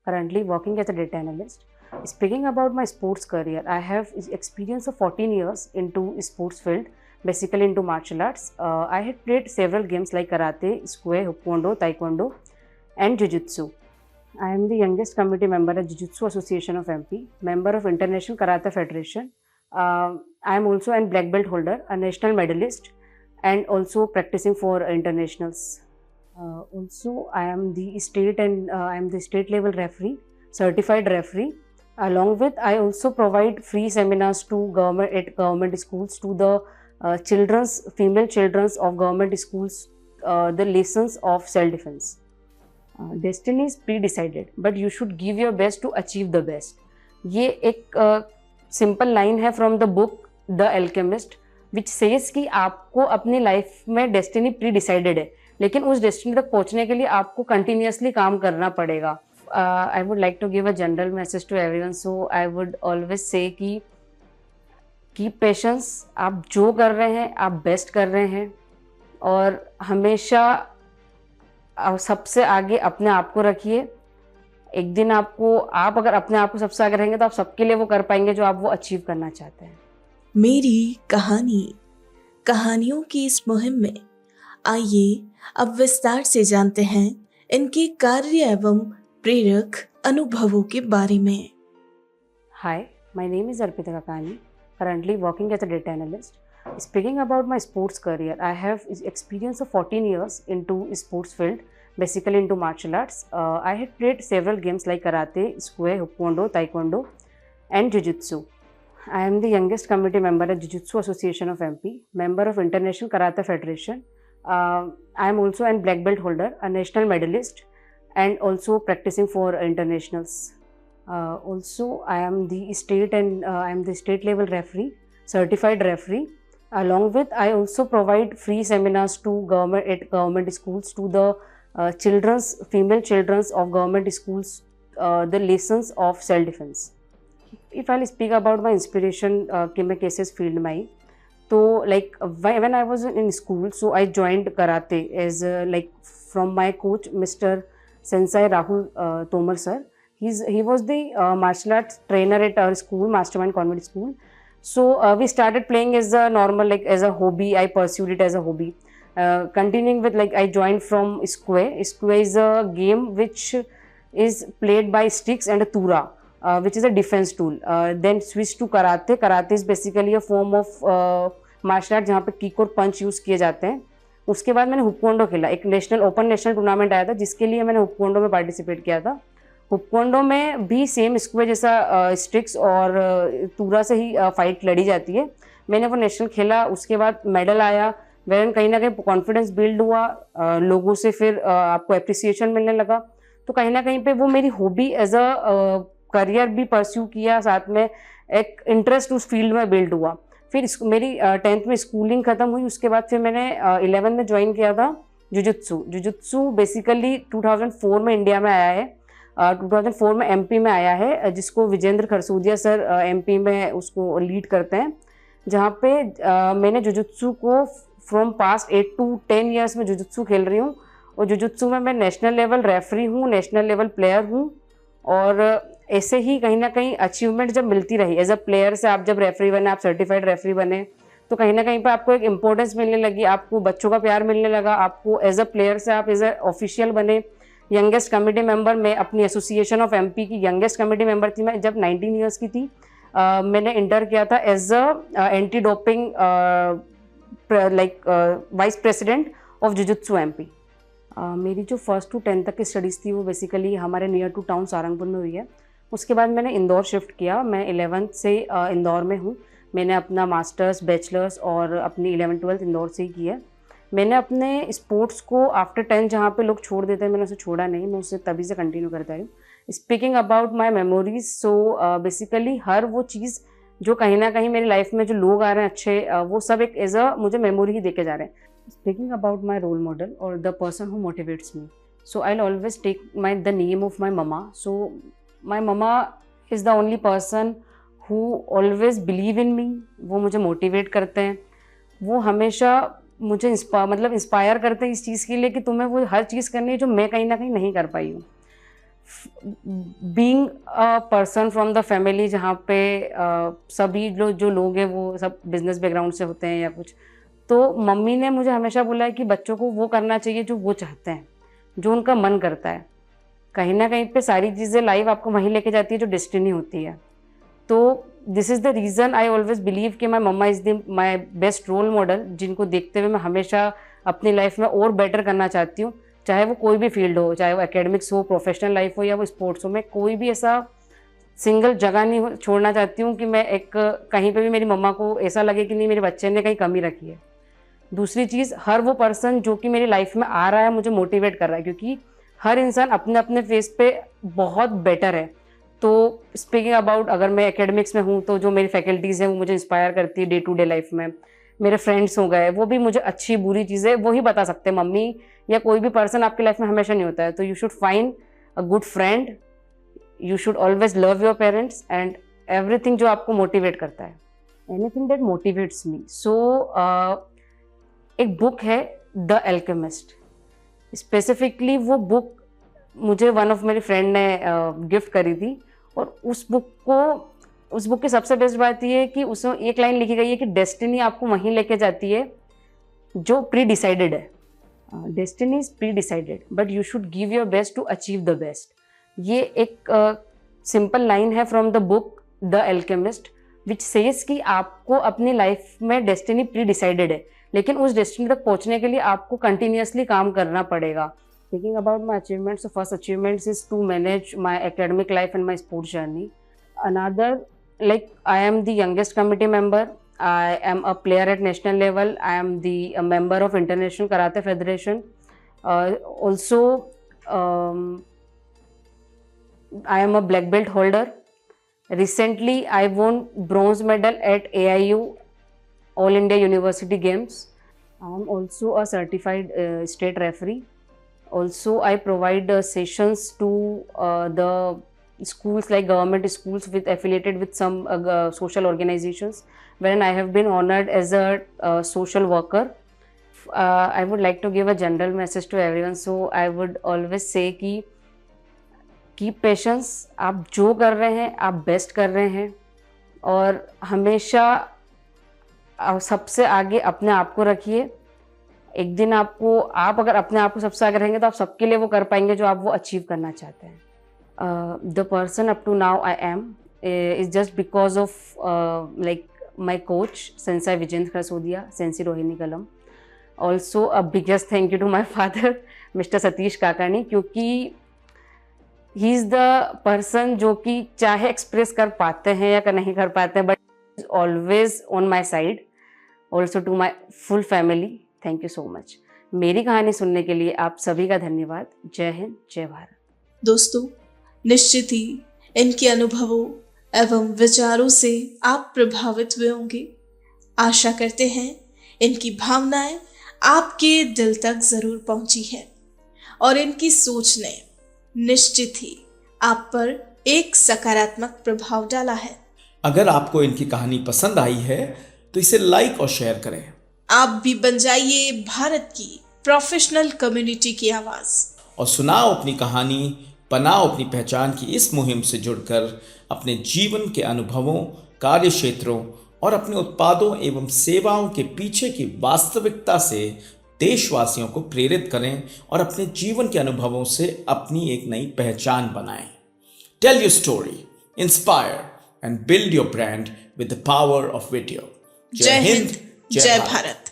currently working as a data analyst. Speaking about my sports career, I have experience of 14 years into sports field, basically into martial arts. I had played several games like karate, square, hapkido, taekwondo, and jiu-jitsu. I am the youngest committee member at Jiu-Jitsu Association of MP, member of International Karate Federation. I am also a black belt holder, a national medalist, and also practicing for internationals. Also, I am the state level referee, certified referee. Along with, I also provide free seminars to government schools to the female children's of government schools, the lessons of self defense. Destiny is pre-decided, but you should give your best to achieve the best. ये एक simple line है from the book the Alchemist which says कि आपको अपनी life में destiny pre decided है, लेकिन उस डेस्टिनी तक पहुंचने के लिए आपको कंटिन्यूअसली काम करना पड़ेगा. I would like to give a general message to everyone, so I would always say कि कीप पेशेंस. आप जो कर रहे हैं आप बेस्ट कर रहे हैं, और हमेशा सबसे आगे अपने आप को रखिए. एक दिन आप अगर अपने आप को सबसे आगे रहेंगे तो आप सबके लिए वो कर पाएंगे जो आप वो अचीव करना चाहते हैं. मेरी कहानी, कहानियों की इस मुहिम में आइए अब विस्तार से जानते हैं इनके कार्य एवं प्रेरक अनुभवों के बारे में. Hi, my name is Arpita Kakani, currently working as a data analyst. Speaking about my sports career, I have experience of 14 years into sports field, basically into martial arts. I had played several games like karate, square, hapkido, taekwondo, and jiu-jitsu. I am the youngest committee member at Jiu-Jitsu Association of MP, member of International Karate Federation. I am also a black belt holder, a national medalist, and also practicing for internationals. Also, I am the state level referee, certified referee. Along with, I also provide free seminars to government schools to the female children's of government schools, the lessons of self defense. If I'll speak about my inspiration कि मैं कैसे field में आई, तो like when I was in school, so I joined karate as from my coach Mr. Sensei Rahul Tomar sir. He was the martial arts trainer at our school, Mastermind Convent School. So we started playing as a normal, as a hobby. I pursued it as a hobby. Continuing with, I joined from Square. Square is a game which is played by sticks and a tura, which is a defense tool. Then switched to karate. Karate is basically a form of martial art जहाँ पे kick और पंच use किए जाते हैं. उसके बाद मैंने हुपकोंडो खेला. एक ओपन नेशनल टूर्नामेंट आया था जिसके लिए मैंने हुपकोंडो में पार्टिसिपेट किया था. हुपकोंडो में भी सेम स्क्वेयर जैसा स्टिक्स और तूरा से ही फाइट लड़ी जाती है. मैंने वो नेशनल खेला, उसके बाद मेडल आया, वेरन कहीं ना कहीं कॉन्फिडेंस बिल्ड हुआ, लोगों से फिर आपको एप्रिसिएशन मिलने लगा. तो कहीं ना कहीं पे वो मेरी हॉबी एज अ करियर भी परस्यू किया, साथ में एक इंटरेस्ट उस फील्ड में बिल्ड हुआ. फिर मेरी 10th में स्कूलिंग ख़त्म हुई, उसके बाद फिर मैंने 11th में ज्वाइन किया था जुजुत्सु. जुजुत्सु बेसिकली 2004 में इंडिया में आया है, 2004 में एमपी में आया है, जिसको विजेंद्र खरसूदिया सर एमपी में उसको लीड करते हैं. जहाँ पे मैंने जुजुत्सु को फ्रॉम पास्ट 8 to 10 ईयर्स में जुजुत्सु खेल रही हूँ. और जुजुत्सु में मैं नेशनल लेवल रेफरी हूँ, नेशनल लेवल प्लेयर हूँ. और ऐसे ही कहीं ना कहीं अचीवमेंट जब मिलती रही एज अ प्लेयर से, आप जब रेफरी बने, आप सर्टिफाइड रेफरी बने, तो कहीं ना कहीं पर आपको एक इम्पोर्टेंस मिलने लगी, आपको बच्चों का प्यार मिलने लगा. आपको एज अ प्लेयर से आप एज अ ऑफिशियल बने. यंगेस्ट कमेटी मेंबर, मैं अपनी एसोसिएशन ऑफ एमपी की यंगेस्ट कमेटी मेंबर थी. मैं जब 19 ईयर्स की थी, मैंने इंटर किया था as a anti doping vice president of jujutsu MP. मेरी जो 1st to 10th तक की स्टडीज़ थी वो बेसिकली हमारे नियर टू टाउन सारंगपुर में हुई है. उसके बाद मैंने इंदौर शिफ्ट किया. मैं 11th से इंदौर में हूँ. मैंने अपना मास्टर्स, बैचलर्स और अपनी 11th 12th इंदौर से ही की है. मैंने अपने स्पोर्ट्स को आफ्टर 10 जहाँ पे लोग छोड़ देते हैं, मैंने उसे छोड़ा नहीं, मैं उसे तभी से कंटिन्यू करता रही. Speaking about my memories, so basically हर वो चीज़ जो कहीं ना कहीं मेरी लाइफ में जो लोग आ रहे हैं अच्छे, वो सब एक एज अ मुझे मेमोरी ही देके जा रहे हैं. Speaking about my role model और the person who motivates me, so I will always take the name of my mama. So my mama is the only person who always believe in me. वो मुझे motivate करते हैं, वो हमेशा मुझे inspire करते हैं इस चीज़ के लिए कि तुम्हें वो हर चीज़ करनी है जो मैं कहीं ना कहीं नहीं कर पाई हूँ. Being a person from the family जहाँ पे सभी जो लोग हैं वो सब बिजनेस बैकग्राउंड से होते हैं या कुछ, तो मम्मी ने मुझे हमेशा बोला है कि बच्चों को वो करना चाहिए जो वो चाहते हैं, जो उनका मन करता है। कहीं ना कहीं पे सारी चीज़ें लाइफ आपको वहीं लेके जाती है जो डेस्टिनी होती है। तो this is the reason I always believe कि my mumma is the my best role model, जिनको देखते हुए मैं हमेशा अपनी लाइफ में और बेटर करना चाहती हूँ, चाहे वो कोई भी फील्ड हो, चाहे वो एकेडमिक्स हो, प्रोफेशनल लाइफ हो या वो स्पोर्ट्स हो। मैं कोई भी ऐसा सिंगल जगह नहीं छोड़ना चाहती हूँ कि मैं एक कहीं पे भी मेरी मम्मा को ऐसा लगे कि नहीं मेरे बच्चे ने कहीं कमी रखी है। दूसरी चीज़, हर वो पर्सन जो कि मेरी लाइफ में आ रहा है मुझे मोटिवेट कर रहा है, क्योंकि हर इंसान अपने अपने फेस पे बहुत बेटर है। तो स्पीकिंग अबाउट, अगर मैं एकेडमिक्स में हूँ तो जो मेरी फैकल्टीज़ हैं वो मुझे इंस्पायर करती है डे टू डे लाइफ में। मेरे फ्रेंड्स हो गए, वो भी मुझे अच्छी बुरी चीज़ें वो ही बता सकते हैं। मम्मी या कोई भी पर्सन आपकी लाइफ में हमेशा नहीं होता है, तो you should find a good friend, you should always love your parents and everything जो आपको मोटिवेट करता है, एनीथिंग दैट मोटिवेट्स मी। सो एक बुक है द एल्केमिस्ट, स्पेसिफिकली वो बुक मुझे वन ऑफ मेरी फ्रेंड ने गिफ्ट करी थी। और उस बुक की सबसे बेस्ट बात ये है कि उसमें एक लाइन लिखी गई है कि डेस्टिनी आपको वहीं लेके जाती है जो प्री डिसाइडेड है। Destiny is pre decided but you should give your best to achieve the best. ये एक सिंपल लाइन है from the book the Alchemist which says कि आपको अपनी लाइफ में डेस्टिनी प्री डिसाइडेड है, लेकिन उस डेस्टिनी तक पहुंचने के लिए आपको कंटिन्यूसली काम करना पड़ेगा। Thinking about my achievements, so first achievements is to manage my academic life and my sports journey. Another, like I am the youngest committee member. I am a player at national level. I am a member of International Karate Federation. Also, I am a black belt holder. Recently, I won bronze medal at AIU All India University Games. I am also a certified state referee. Also, I provide sessions to the schools, like government schools affiliated with some social organizations, wherein I have been honored as a social worker. I would like to give a general message to everyone. So I would always say कि keep patience. आप जो कर रहे हैं आप best कर रहे हैं, और हमेशा सबसे आगे अपने आप को रखिए। एक दिन आप अगर अपने आप को सबसे आगे रहेंगे तो आप सबके लिए वो कर पाएंगे जो आप वो अचीव करना चाहते हैं। The person up to now I am is just because of like my coach sensei Vijendra Kharsodiya, sensei Rohini Kalam. Also a biggest thank you to my father mister Satish Kakani, क्योंकि ही इज़ द पर्सन जो कि चाहे एक्सप्रेस कर पाते हैं या नहीं कर पाते हैं, but always on my side. Also to my full family, thank you so much. मेरी कहानी सुनने के लिए आप सभी का धन्यवाद। जय हिंद, जय भारत। दोस्तों, निश्चित ही इनके अनुभवों एवं विचारों से आप प्रभावित हुए होंगे। आशा करते हैं इनकी भावनाएं आपके दिल तक जरूर पहुंची है और इनकी सोच ने निश्चित ही आप पर एक सकारात्मक प्रभाव डाला है। अगर आपको इनकी कहानी पसंद आई है तो इसे लाइक और शेयर करें। आप भी बन जाइए भारत की प्रोफेशनल कम्युनिटी की आवाज और सुनाओ अपनी कहानी, बनाओ अपनी पहचान की इस मुहिम से जुड़कर अपने जीवन के अनुभवों, कार्य क्षेत्रों और अपने उत्पादों एवं सेवाओं के पीछे की वास्तविकता से देशवासियों को प्रेरित करें और अपने जीवन के अनुभवों से अपनी एक नई पहचान बनाएं। Tell your story, inspire and build your brand with the power of video. जय हिंद, जय भारत।